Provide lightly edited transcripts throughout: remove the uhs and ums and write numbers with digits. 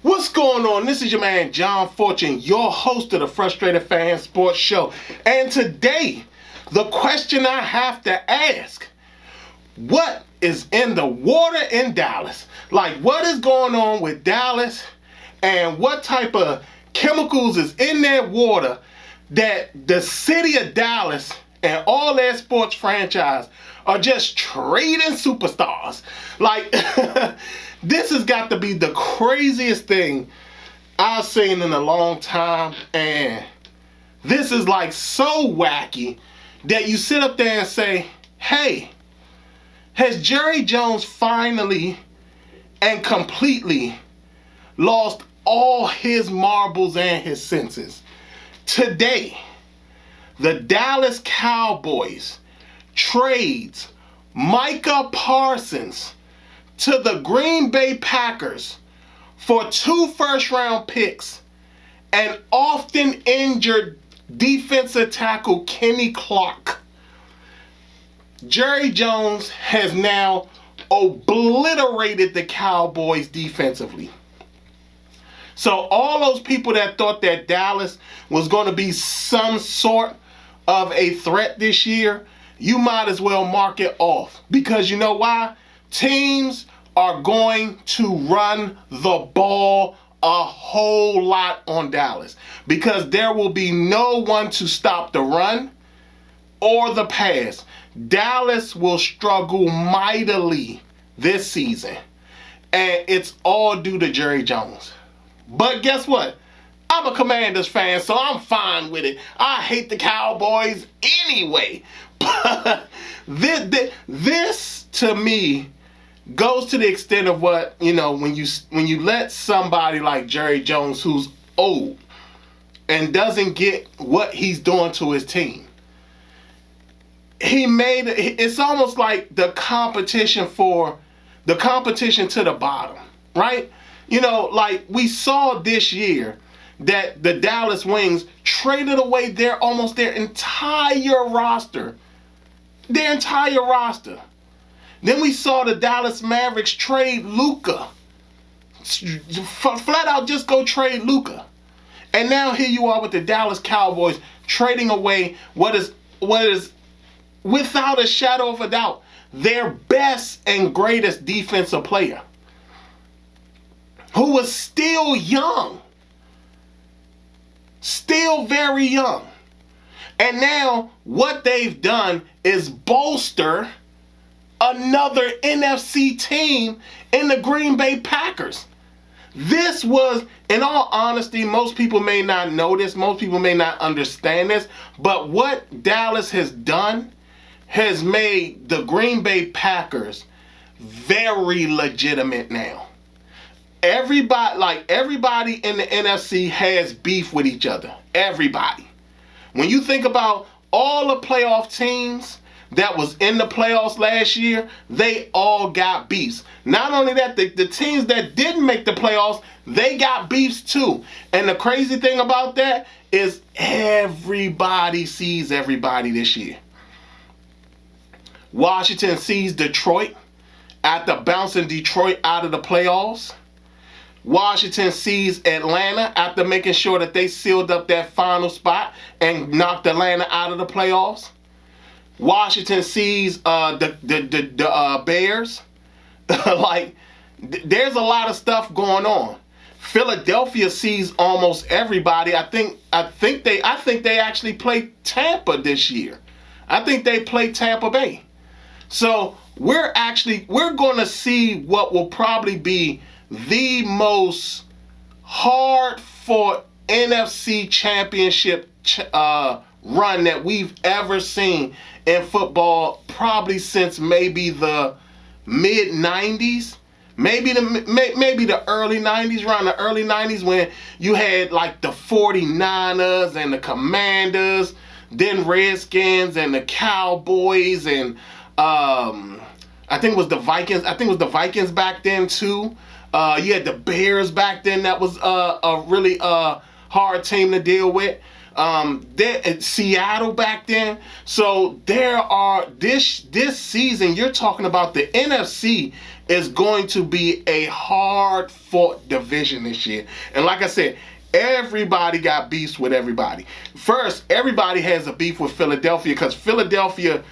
What's going on? This is your man John Fortune, your host of the Frustrated Fan Sports Show. And today, the question I have to ask, what is in the water in Dallas? Like, what is going on with Dallas and what type of chemicals is in that water that the city of Dallas and all their sports franchise are just trading superstars? Like, this has got to be the craziest thing I've seen in a long time, and this is like so wacky that you sit up there and say, hey, has Jerry Jones finally and completely lost all his marbles and his senses? Today, the Dallas Cowboys trades Micah Parsons to the Green Bay Packers for 2 first-round picks and often injured defensive tackle Kenny Clark. Jerry Jones has now obliterated the Cowboys defensively. So all those people that thought that Dallas was going to be some sort of a threat this year, you might as well mark it off. Because you know why? Teams are going to run the ball a whole lot on Dallas because there will be no one to stop the run or the pass. Dallas will struggle mightily this season, and it's all due to Jerry Jones. But guess what? I'm a Commanders fan, so I'm fine with it. I hate the Cowboys anyway. But this to me goes to the extent of what, you know, when you let somebody like Jerry Jones, who's old and doesn't get what he's doing to his team, it's almost like the competition to the bottom, right? You know, like we saw this year that the Dallas Wings traded away their entire roster. Then we saw the Dallas Mavericks trade Luka. Flat out just go trade Luka. And now here you are with the Dallas Cowboys trading away what is without a shadow of a doubt their best and greatest defensive player, who was still young. Still very young. And now what they've done is bolster another NFC team in the Green Bay Packers. This was, in all honesty, most people may not know this, most people may not understand this, but what Dallas has done has made the Green Bay Packers very legitimate now. Everybody in the NFC has beef with each other. Everybody. When you think about all the playoff teams that was in the playoffs last year, they all got beefs. Not only that, the teams that didn't make the playoffs, they got beefs too. And the crazy thing about that is everybody sees everybody this year. Washington sees Detroit after bouncing Detroit out of the playoffs. Washington sees Atlanta after making sure that they sealed up that final spot and knocked Atlanta out of the playoffs. Washington sees the Bears. There's a lot of stuff going on. Philadelphia sees almost everybody. I think they actually play Tampa this year. I think they play Tampa Bay. So we're going to see what will probably be the most hard for NFC championship run that we've ever seen in football, probably since maybe the mid 90s, maybe the early 90s, around the early 90s, when you had like the 49ers and the Commanders, then Redskins and the Cowboys and I think it was the Vikings. I think it was the Vikings back then too. You had the Bears back then. That was a really hard team to deal with. Seattle back then. So there are this season. You're talking about the NFC is going to be a hard fought division this year. And like I said, everybody got beefs with everybody. First, everybody has a beef with Philadelphia because Philadelphia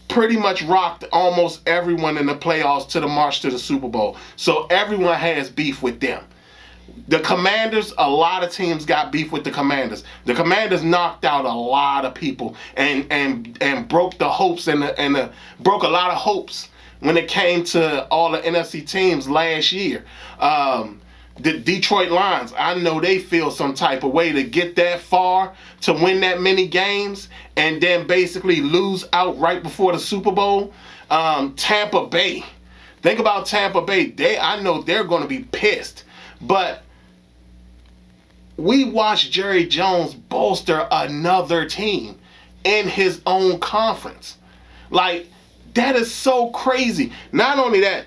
pretty much rocked almost everyone in the playoffs to the march to the Super Bowl. So everyone has beef with them. The Commanders, a lot of teams got beef with the Commanders. The Commanders knocked out a lot of people and broke the hopes and broke a lot of hopes when it came to all the NFC teams last year. The Detroit Lions, I know they feel some type of way to get that far, to win that many games, and then basically lose out right before the Super Bowl. Tampa Bay. Think about Tampa Bay. I know they're going to be pissed. But we watched Jerry Jones bolster another team in his own conference. Like, that is so crazy. Not only that,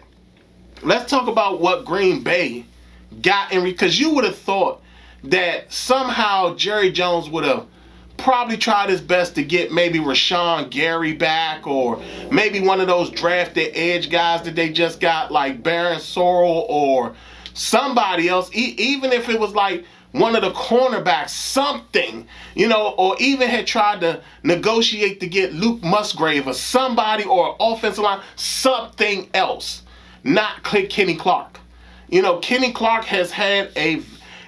let's talk about what Green Bay got in, because you would have thought that somehow Jerry Jones would have probably tried his best to get maybe Rashawn Gary back, or maybe one of those drafted edge guys that they just got, like Baron Sorrell or somebody else, even if it was like one of the cornerbacks, something, or even had tried to negotiate to get Luke Musgrave or somebody, or offensive line, something else, not Kenny Clark. Kenny Clark has had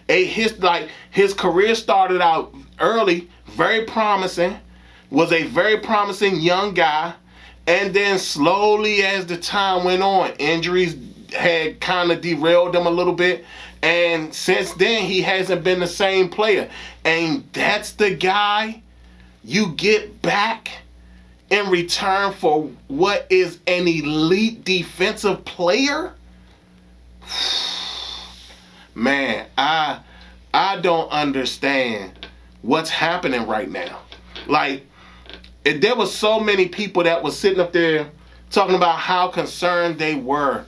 his career started out early, very promising, was a very promising young guy, and then slowly as the time went on, injuries had kind of derailed him a little bit, and since then he hasn't been the same player. And that's the guy you get back in return for what is an elite defensive player? Man, I don't understand what's happening right now. Like, there was so many people that was sitting up there talking about how concerned they were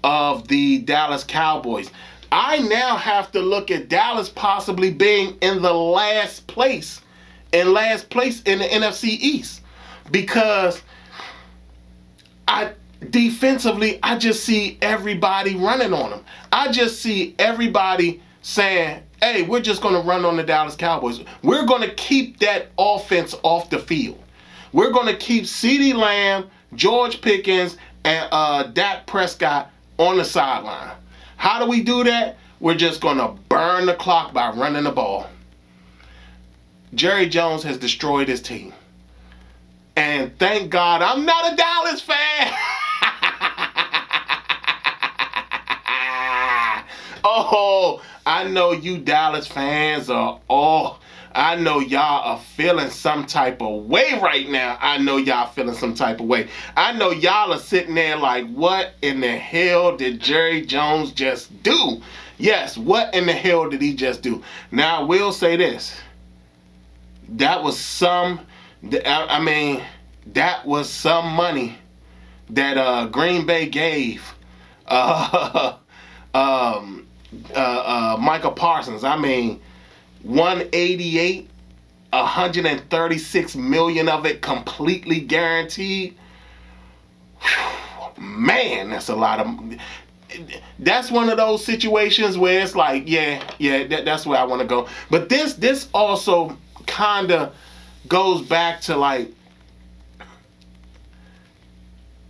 of the Dallas Cowboys. I now have to look at Dallas possibly being in the last place in the NFC East, because defensively, I just see everybody running on them. I just see everybody saying, hey, we're just going to run on the Dallas Cowboys. We're going to keep that offense off the field. We're going to keep CeeDee Lamb, George Pickens, and Dak Prescott on the sideline. How do we do that? We're just going to burn the clock by running the ball. Jerry Jones has destroyed his team. And thank God I'm not a Dallas fan. Oh, I know you Dallas fans I know y'all are feeling some type of way right now. I know y'all feeling some type of way. I know y'all are sitting there like, what in the hell did Jerry Jones just do? Yes, what in the hell did he just do? Now, I will say this. That was some money that Green Bay gave Micah Parsons. 188, 136 million of it completely guaranteed. Whew, man, that's a lot of. That's one of those situations where it's like, that's where I want to go. But this also kind of goes back to, like,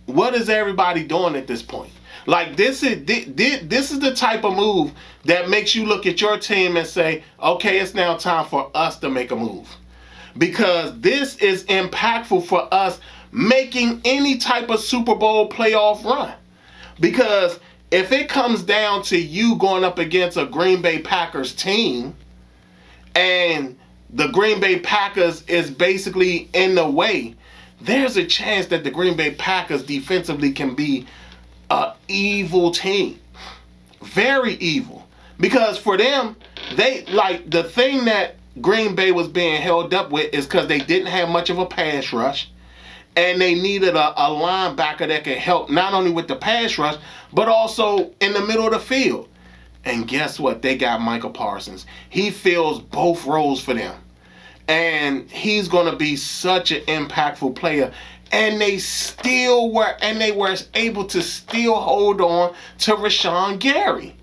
what is everybody doing at this point? Like, this is the type of move that makes you look at your team and say, okay, it's now time for us to make a move. Because this is impactful for us making any type of Super Bowl playoff run. Because if it comes down to you going up against a Green Bay Packers team, and the Green Bay Packers is basically in the way, there's a chance that the Green Bay Packers defensively can be an evil team. Very evil. Because for them, they, like, the thing that Green Bay was being held up with is because they didn't have much of a pass rush. And they needed a linebacker that could help not only with the pass rush, but also in the middle of the field. And guess what? They got Micah Parsons. He fills both roles for them. And he's going to be such an impactful player. And they were able to still hold on to Rashawn Gary.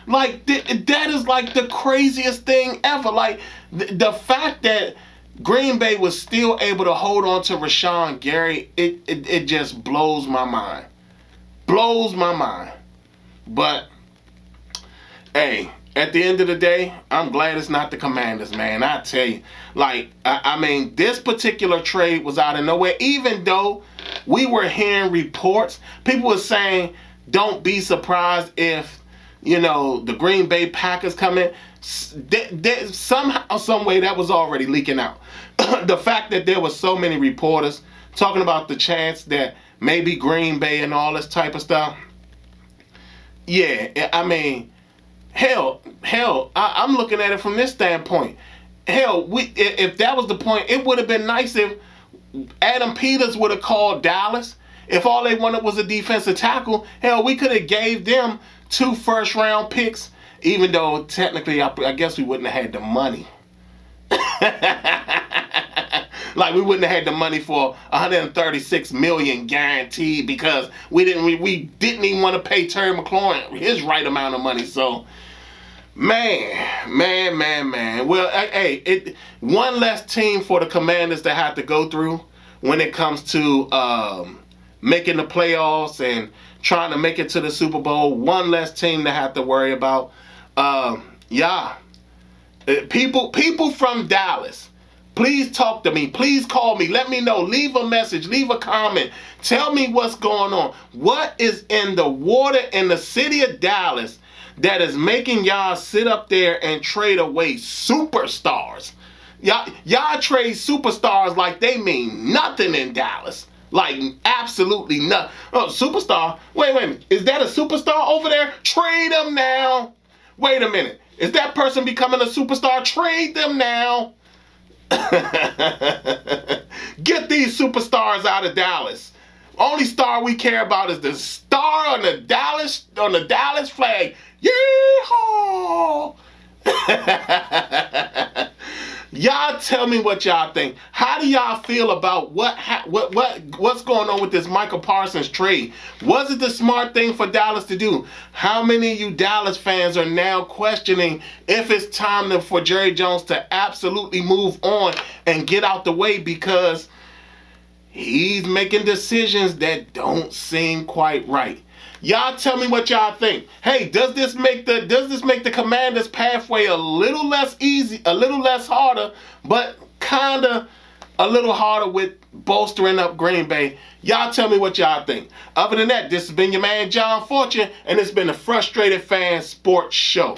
Like, that is like the craziest thing ever. Like, the fact that Green Bay was still able to hold on to Rashawn Gary, it just blows my mind. Blows my mind. But, hey, at the end of the day, I'm glad it's not the Commanders, man. I tell you. Like, I mean, this particular trade was out of nowhere. Even though we were hearing reports, people were saying, don't be surprised if, the Green Bay Packers come in. Somehow, some way, that was already leaking out. The fact that there were so many reporters talking about the chance that maybe Green Bay and all this type of stuff. Yeah, I mean, hell, I'm looking at it from this standpoint. Hell, if that was the point, it would have been nice if Adam Peters would have called Dallas. If all they wanted was a defensive tackle, hell, we could have gave them 2 first-round picks, even though technically I guess we wouldn't have had the money. Like, we wouldn't have had the money for $136 million guaranteed because we didn't even want to pay Terry McLaurin his right amount of money. So, man. Well, hey, one less team for the Commanders to have to go through when it comes to making the playoffs and trying to make it to the Super Bowl. One less team to have to worry about. People from Dallas, please talk to me. Please call me. Let me know. Leave a message. Leave a comment. Tell me what's going on. What is in the water in the city of Dallas that is making y'all sit up there and trade away superstars? Y'all trade superstars like they mean nothing in Dallas. Like, absolutely nothing. Oh, superstar? Wait a minute. Is that a superstar over there? Trade them now. Wait a minute. Is that person becoming a superstar? Trade them now. Get these superstars out of Dallas. Only star we care about is the star on the Dallas flag. Yeehaw! Y'all tell me what y'all think. How do y'all feel about what's going on with this Micah Parsons trade? Was it the smart thing for Dallas to do? How many of you Dallas fans are now questioning if it's time for Jerry Jones to absolutely move on and get out the way because he's making decisions that don't seem quite right? Y'all tell me what y'all think. Hey, does this make the Commanders' pathway a little less easy, a little less harder, but kinda a little harder with bolstering up Green Bay? Y'all tell me what y'all think. Other than that, this has been your man John Fortune, and it's been the Frustrated Fan Sports Show.